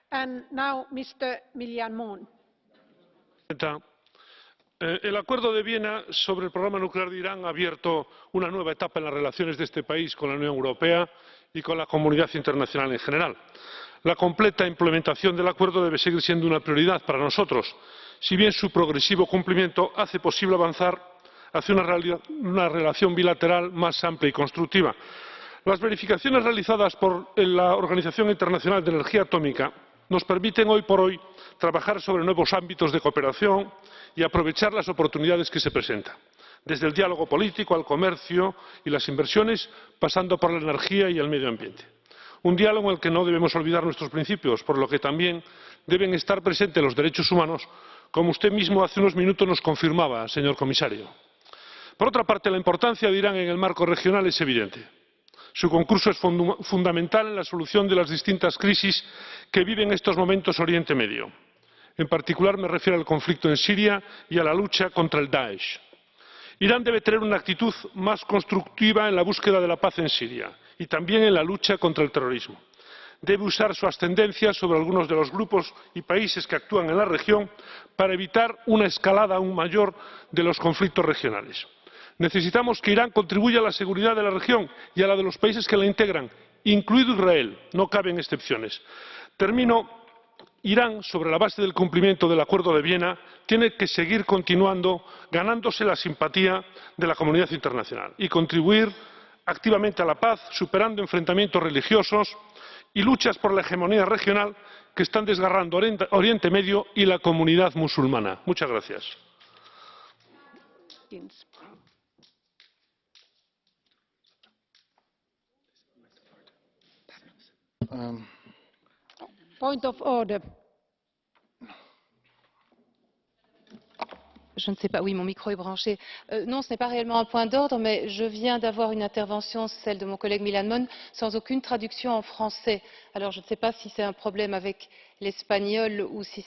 Presidenta, el Acuerdo de Viena sobre el programa nuclear de Irán ha abierto una nueva etapa en las relaciones de este país con la Unión Europea y con la comunidad internacional en general. La completa implementación del acuerdo debe seguir siendo una prioridad para nosotros, si bien su progresivo cumplimiento hace posible avanzar hacia una relación bilateral más amplia y constructiva. Las verificaciones realizadas por la Organización Internacional de Energía Atómica nos permiten hoy por hoy trabajar sobre nuevos ámbitos de cooperación y aprovechar las oportunidades que se presentan, desde el diálogo político al comercio y las inversiones, pasando por la energía y el medio ambiente. Un diálogo en el que no debemos olvidar nuestros principios, por lo que también deben estar presentes los derechos humanos, como usted mismo hace unos minutos nos confirmaba, señor comisario. Por otra parte, la importancia de Irán en el marco regional es evidente. Su concurso es fundamental en la solución de las distintas crisis que vive en estos momentos Oriente Medio. En particular me refiero al conflicto en Siria y a la lucha contra el Daesh. Irán debe tener una actitud más constructiva en la búsqueda de la paz en Siria y también en la lucha contra el terrorismo. Debe usar su ascendencia sobre algunos de los grupos y países que actúan en la región para evitar una escalada aún mayor de los conflictos regionales. Necesitamos que Irán contribuya a la seguridad de la región y a la de los países que la integran, incluido Israel. No caben excepciones. Termino. Irán, sobre la base del cumplimiento del Acuerdo de Viena, tiene que seguir continuando ganándose la simpatía de la comunidad internacional y contribuir activamente a la paz, superando enfrentamientos religiosos y luchas por la hegemonía regional que están desgarrando Oriente Medio y la comunidad musulmana. Muchas gracias. Point of order. Je ne sais pas, oui, mon micro est branché. Non, ce n'est pas réellement un point d'ordre, mais je viens d'avoir une intervention, celle de mon collègue Milan Mon, sans aucune traduction en français. Alors, je ne sais pas si c'est un problème avec l'espagnol ou si